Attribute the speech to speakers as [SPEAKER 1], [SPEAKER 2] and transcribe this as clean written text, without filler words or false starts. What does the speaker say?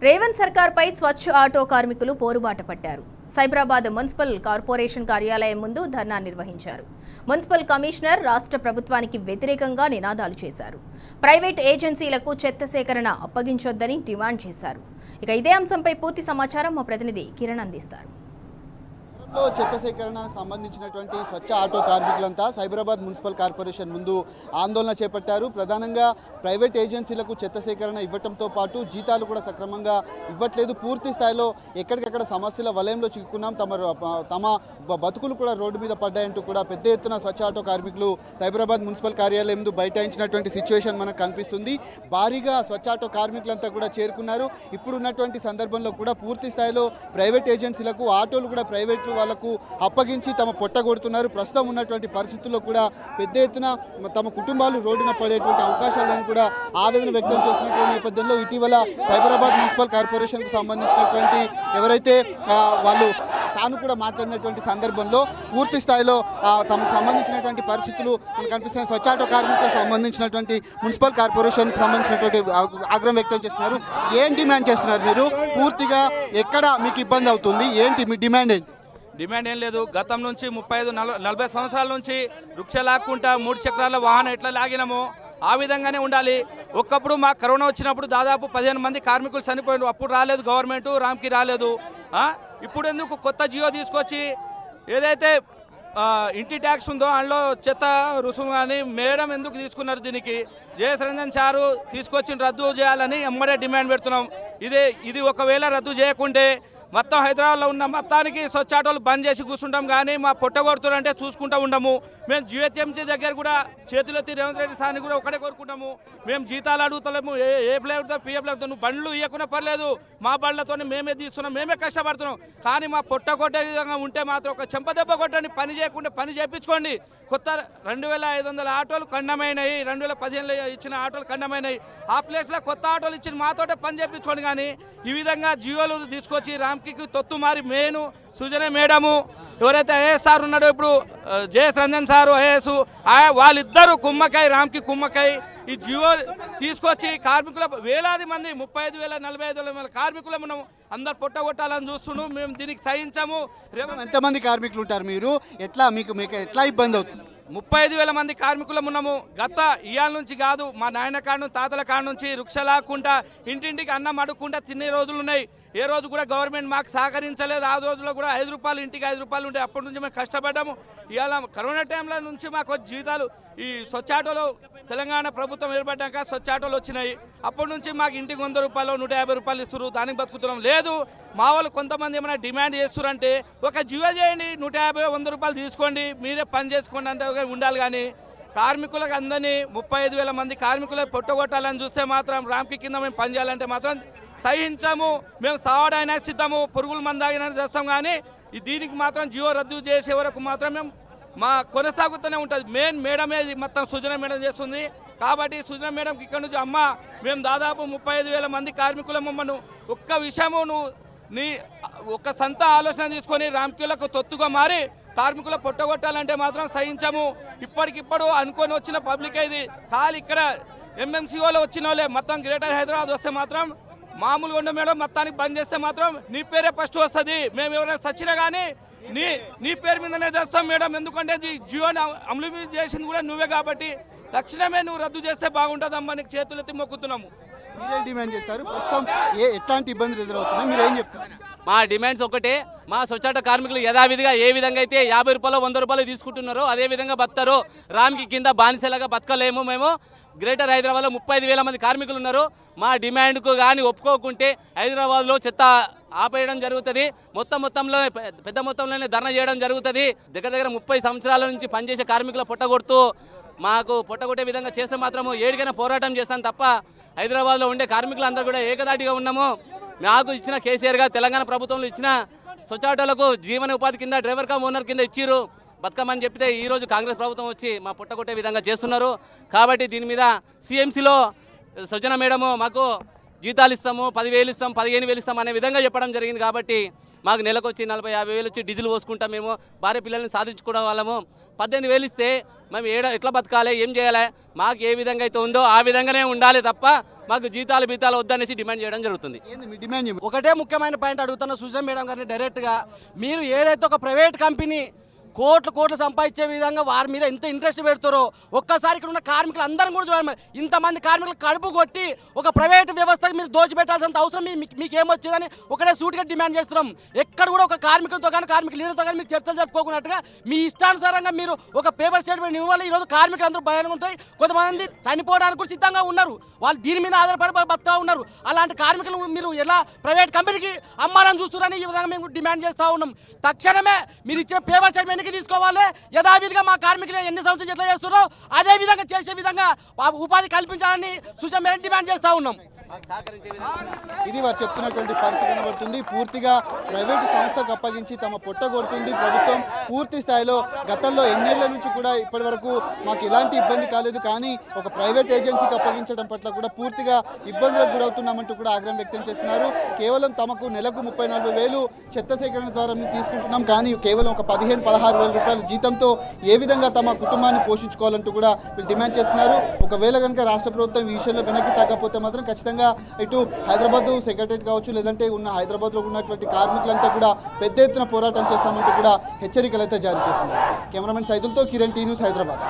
[SPEAKER 1] రేవంత్ సర్కార్పై స్వచ్ఛ auto కార్మికులు పోరుబాట పట్టారు. Cyberabad municipal corporation కార్యాలయం ముందు ధర్నా నిర్వహించారు. మున్సిపల్ కమిషనర్ రాష్ట్ర ప్రభుత్వానికి వ్యతిరేకంగా నినాదాలు చేశారు. ప్రైవేట్ ఏజెన్సీలకు చెత్త సేకరణ అప్పగించొద్దని డిమాండ్ చేశారు. ఇక ఇదే అంశంపై పూర్తి సమాచారం మా ప్రతినిధి కిరణ్ అందిస్తారు.
[SPEAKER 2] చెత్త సేకరణకు సంబంధించినటువంటి స్వచ్ఛ ఆటో కార్మికులంతా సైబరాబాద్ మున్సిపల్ కార్పొరేషన్ ముందు ఆందోళన చేపట్టారు. ప్రధానంగా ప్రైవేట్ ఏజెన్సీలకు చెత్త సేకరణ ఇవ్వడంతో పాటు జీతాలు కూడా సక్రమంగా ఇవ్వట్లేదు. పూర్తి స్థాయిలో ఎక్కడికక్కడ సమస్యల వలయంలో చిక్కుకున్నాం, తమ బతుకులు కూడా రోడ్డు మీద పడ్డాయంటూ కూడా పెద్ద ఎత్తున స్వచ్ఛ ఆటో కార్మికులు సైబరాబాద్ మున్సిపల్ కార్యాలయం ముందు బైఠాయించినటువంటి సిచ్యువేషన్ మనకు కనిపిస్తుంది. భారీగా స్వచ్ఛ ఆటో కార్మికులంతా కూడా చేరుకున్నారు. ఇప్పుడు ఉన్నటువంటి సందర్భంలో కూడా పూర్తి స్థాయిలో ప్రైవేట్ ఏజెన్సీలకు ఆటోలు కూడా ప్రైవేట్ వాళ్లకు అప్పగించి తమ పొట్ట కొడుతున్నారు. ప్రస్తుతం ఉన్నటువంటి పరిస్థితుల్లో కూడా పెద్ద ఎత్తున తమ కుటుంబాలు రోడ్డున పడేటువంటి అవకాశాలను కూడా ఆవేదన వ్యక్తం చేస్తున్నటువంటి నేపథ్యంలో ఇటీవల సైబరాబాద్ మున్సిపల్ కార్పొరేషన్కు సంబంధించినటువంటి ఎవరైతే వాళ్ళు తాను కూడా మాట్లాడినటువంటి సందర్భంలో పూర్తి స్థాయిలో తమకు సంబంధించినటువంటి పరిస్థితులు మనకు కనిపిస్తున్న స్వచ్ఛ ఆటో కార్మికులకు సంబంధించినటువంటి మున్సిపల్ కార్పొరేషన్కి సంబంధించినటువంటి ఆగ్రహం వ్యక్తం చేస్తున్నారు. ఏం డిమాండ్ చేస్తున్నారు మీరు? పూర్తిగా ఎక్కడ మీకు ఇబ్బంది అవుతుంది? ఏంటి మీ డిమాండ్? ఏంటి?
[SPEAKER 3] డిమాండ్ ఏం లేదు. గతం నుంచి 35-40 సంవత్సరాల నుంచి వృక్ష లాక్కుంటా 3 చక్రాల వాహనం ఎట్లా లాగినామో ఆ విధంగానే ఉండాలి. ఒక్కప్పుడు మా కరోనా వచ్చినప్పుడు దాదాపు 15 మంది కార్మికులు చనిపోయారు. అప్పుడు రాలేదు గవర్నమెంట్, రామ్కి రాలేదు. ఇప్పుడు ఎందుకు కొత్త జియో తీసుకొచ్చి ఏదైతే ఇంటి ట్యాక్స్ ఉందో అందులో చెత్త రుసుము కానీ మేడం ఎందుకు తీసుకున్నారు? దీనికి జయస్ రంజన్ సారు తీసుకొచ్చి రద్దు చేయాలని ఎమ్మడే డిమాండ్ పెడుతున్నాం. ఇది ఒకవేళ రద్దు చేయకుంటే మొత్తం హైదరాబాద్లో ఉన్న మొత్తానికి స్వచ్ఛ ఆటోలు బంద్ చేసి కూర్చుంటాం. కానీ మా పొట్ట కొడుతుంటే చూసుకుంటూ ఉండము. మేము జిహెచ్ఎంసీ దగ్గర కూడా చేతులెత్తి రేవంత్ రెడ్డి సార్ని కూడా ఒకటే కోరుకుంటాము. మేము జీతాలు అడుగుతలేము. ఏ ప్లేతో పిఎఫ్ ప్లేతో నువ్వు బండ్లు ఇవ్వకుండా పర్లేదు, మా బండ్లతో మేమే తీస్తున్నాం, మేమే కష్టపడుతున్నాం. కానీ మా పొట్ట కొట్టే విధంగా ఉంటే మాత్రం ఒక చెంపదెబ్బ కొట్టండి, పని చేయకుండా పని చేయించుకోండి. కొత్త 2500 ఆటోలు ఖండమైనవి, 2015లో ఇచ్చిన ఆటోలు ఖండమైనవి. ఆ ప్లేస్లో కొత్త ఆటోలు ఇచ్చిన మాతోటే పని చేయించుకోండి. కానీ ఈ విధంగా జియోలు తీసుకొచ్చి రామ్కి తొత్తు మారి మేను సుజన మేడము ఎవరైతే ఐఏఎస్ సార్ ఉన్నాడో ఇప్పుడు జయస్ రంజన్ సారు ఐఏఎస్, వాళ్ళిద్దరూ కుమ్మకాయ, రామ్కి కుమ్మకాయ ఈ జియో తీసుకొచ్చి కార్మికుల వేలాది మంది 35,000 45,000 కార్మికులు మనం అందరు పొట్టగొట్టాలని చూస్తున్నాం. మేము దీనికి సహించాము.
[SPEAKER 2] ఎంతమంది కార్మికులు ఉంటారు మీరు? ఎట్లా మీకు ఎట్లా ఇబ్బంది అవుతుంది?
[SPEAKER 3] 35,000 మంది కార్మికులు ఉన్నాము. గత ఇయాల నుంచి కాదు, మా నాయన కాడ నుంచి తాతల కాడ నుంచి వృక్ష లాక్కుంటా ఇంటింటికి అన్నం అడుక్కుంటా తినే రోజులు ఉన్నాయి. ఏ రోజు కూడా గవర్నమెంట్ మాకు సహకరించలేదు. ఆ రోజుల్లో కూడా 5 రూపాయలు, ఇంటికి 5 రూపాయలు ఉంటే అప్పటి నుంచి మేము కష్టపడ్డాము. ఇవాళ కరోనా టైంలో నుంచి మాకు జీతాలు ఈ స్వచ్ఛ ఆటోలో తెలంగాణ ప్రభుత్వం ఏర్పడ్డాక స్వచ్ఛ ఆటోలు వచ్చినాయి. అప్పటి నుంచి మాకు ఇంటికి 100 రూపాయలు 150 రూపాయలు ఇస్తారు. దానికి బతుకుతున్నాం. లేదు మా వాళ్ళు కొంతమంది ఏమైనా డిమాండ్ చేస్తారంటే ఒక జియో చేయండి, 150 100 రూపాయలు తీసుకోండి, మీరే పని చేసుకోండి అంటే ఉండాలి. కానీ కార్మికులకు అందరినీ 35,000 మంది కార్మికులకు పొట్టగొట్టాలని చూస్తే మాత్రం రామ్కి కింద మేము పని చేయాలంటే మాత్రం సహించాము. మేము సావడైనా సిద్ధము, పురుగుల మందు ఆగినా చేస్తాం. కానీ దీనికి మాత్రం జియో రద్దు చేసే వరకు మాత్రం మేము మా కొనసాగుతూనే ఉంటుంది. మెయిన్ మేడమే మొత్తం సుజన మేడం చేస్తుంది. కాబట్టి సుజన మేడంకి ఇక్కడ నుంచి అమ్మ మేము దాదాపు 35,000 మంది కార్మికులమ్మను ఒక్క విషయము నువ్వు నీ ఒక సొంత ఆలోచన తీసుకొని రామ్కిలకు తొత్తుగా మారి కార్మికుల పొట్టగొట్టాలంటే మాత్రం సహించము. ఇప్పటికిప్పుడు అనుకొని వచ్చిన పబ్లిక్ ఇది ఖాళీ ఇక్కడ ఎంఎంసీఓలో వచ్చిన వాళ్ళే మొత్తం గ్రేటర్ హైదరాబాద్ వస్తే మాత్రం మామూలుగా ఉండే మేడం మొత్తానికి బంద్ చేస్తే మాత్రం నీ పేరే ఫస్ట్ వస్తుంది. మేము ఎవరైనా సచ్చినా కానీ నీ పేరు మీదనే చేస్తాం మేడం. ఎందుకంటే జియోని అమలు చేసింది కూడా నువ్వే కాబట్టి తక్షణమే నువ్వు రద్దు చేస్తే బాగుంటుందమ్మా, నీకు చేతులెత్తి మొక్కుతున్నాము.
[SPEAKER 2] మీరేం డిమాండ్ చేస్తారు? ప్రస్తుతం ఎట్లాంటి ఇబ్బందులు ఎదురవుతున్నాయి, మీరు ఏం చెప్తారు?
[SPEAKER 4] మా డిమాండ్స్ ఒకటే, మా స్వచ్ఛాట కార్మికులు యథావిధిగా ఏ విధంగా అయితే 50 రూపాయలు 100 రూపాయలు తీసుకుంటున్నారో అదే విధంగా బతారు. రామ్కి కింద బానిసలాగా బతకలేము. మేము గ్రేటర్ హైదరాబాద్లో 35,000 మంది కార్మికులు ఉన్నారు. మా డిమాండ్కు కానీ ఒప్పుకోకుంటే హైదరాబాద్లో చెత్త ఆపేయడం జరుగుతుంది. మొత్తంలో పెద్ద మొత్తంలోనే ధర్నా చేయడం జరుగుతుంది. దగ్గర 30 సంవత్సరాల నుంచి పనిచేసే కార్మికుల పొట్టగొడుతూ మాకు పొట్టగొట్టే విధంగా చేస్తే మాత్రము ఏడికైనా పోరాటం చేస్తాను తప్ప హైదరాబాద్లో ఉండే కార్మికులందరూ కూడా ఏకదాటిగా ఉన్నాము. నాకు ఇచ్చిన కేసీఆర్ గారు తెలంగాణ ప్రభుత్వంలో ఇచ్చిన స్వచ్ఛ ఆటోలకు జీవన ఉపాధి కింద డ్రైవర్ కమ్ ఓనర్ కింద ఇచ్చిరు బతుకమ్మని చెప్తే ఈరోజు కాంగ్రెస్ ప్రభుత్వం వచ్చి మా పుట్టగొట్టే విధంగా చేస్తున్నారు. కాబట్టి దీని మీద సిఎంసీలో సుజన మేడము మాకు జీతాలు ఇస్తాము, 10,000 ఇస్తాం, 15,000 ఇస్తాం అనే విధంగా చెప్పడం జరిగింది. కాబట్టి మాకు నెలకు వచ్చి 40-50 వేలు వచ్చి డీజిల్ పోసుకుంటాం, మేము భార్య పిల్లల్ని సాధించుకోవడం వాళ్ళము. 18,000 ఇస్తే మేము ఎట్లా బతకాలి, ఏం చేయాలి, మాకు ఏ విధంగా అయితే ఉందో ఆ విధంగానే ఉండాలి తప్ప మాకు జీతాలు బీతాలు వద్దనేసి డిమాండ్ చేయడం జరుగుతుంది.
[SPEAKER 2] ఏంది మీ డిమాండ్ ఏమి?
[SPEAKER 5] ఒకటే ముఖ్యమైన పాయింట్ అడుగుతున్న సుజన్ మేడం గారిని డైరెక్ట్గా, మీరు ఏదైతే ఒక ప్రైవేట్ కంపెనీ కోట్లు సంపాదించే విధంగా వారి మీద ఎంత ఇంట్రెస్ట్ పెడతారో ఒక్కసారి ఇక్కడ ఉన్న కార్మికులు అందరం కూడా చూడాలి. ఇంతమంది కార్మికులు కడుపు కొట్టి ఒక ప్రైవేట్ వ్యవస్థకి మీరు దోచిపెట్టాల్సినంత అవసరం మీకు ఏమొచ్చేదని ఒకటే సూటిగా డిమాండ్ చేస్తున్నాం. ఎక్కడ కూడా ఒక కార్మికులతో కానీ కార్మిక లీడర్తో కానీ మీరు చర్చలు జరుపుకోకున్నట్టుగా మీ ఇష్టానుసారంగా మీరు ఒక పేపర్ స్టేట్మెంట్ ఇవ్వాలి. ఈరోజు కార్మికులు అందరూ భయంగా ఉంటాయి, కొంతమంది చనిపోవడానికి కూడా సిద్ధంగా ఉన్నారు, వాళ్ళు దీని మీద ఆధారపడి బతుకుతా ఉన్నారు. అలాంటి కార్మికులు మీరు ఎలా ప్రైవేట్ కంపెనీకి అమ్మాలని చూస్తున్నారని ఈ విధంగా మేము డిమాండ్ చేస్తూ ఉన్నాం. తక్షణమే మీరు ఇచ్చిన పేపర్ స్టేట్మెంట్ తీసుకోవాలి. యథావిధిగా మా కార్మికులు ఎన్ని సంవత్సరాలు ఎట్లా చేస్తున్నారో అదే విధంగా చేసే విధంగా ఉపాధి కల్పించాలని సుజన్ మేడం డిమాండ్ చేస్తూ ఉన్నాం.
[SPEAKER 2] ఇది వారు చెప్తున్నటువంటి పరిస్థితి కనబడుతుంది. పూర్తిగా ప్రైవేటు సంస్థకు అప్పగించి తమ పొట్ట కొడుతుంది ప్రభుత్వం. పూర్తి స్థాయిలో గతంలో ఎన్నేళ్ల నుంచి కూడా ఇప్పటి వరకు మాకు ఎలాంటి ఇబ్బంది కాలేదు, కానీ ఒక ప్రైవేట్ ఏజెన్సీకి అప్పగించడం పట్ల కూడా పూర్తిగా ఇబ్బందులకు గురవుతున్నామంటూ కూడా ఆగ్రహం వ్యక్తం చేస్తున్నారు. కేవలం తమకు నెలకు 34,000 చెత్త సేకరణ ద్వారా మేము తీసుకుంటున్నాం, కానీ కేవలం ఒక 15-16 వేల రూపాయల జీతంతో ఏ విధంగా తమ కుటుంబాన్ని పోషించుకోవాలంటూ కూడా వీళ్ళు డిమాండ్ చేస్తున్నారు. ఒకవేళ కనుక రాష్ట్ర ప్రభుత్వం ఈ విషయంలో వెనక్కి తగ్గకపోతే మాత్రం ఖచ్చితంగా ఇటు హైదరాబాద్ సెక్రటరేట్ కావచ్చు, లేదంటే ఉన్న హైదరాబాద్లో ఉన్నటువంటి కార్మికులంతా కూడా పెద్ద ఎత్తున పోరాటం చేస్తామంటూ కూడా హెచ్చరికలు అయితే జారీ చేస్తున్నారు. కెమెరామెన్ సైదులతో కిరణ్, టీ న్యూస్, హైదరాబాద్.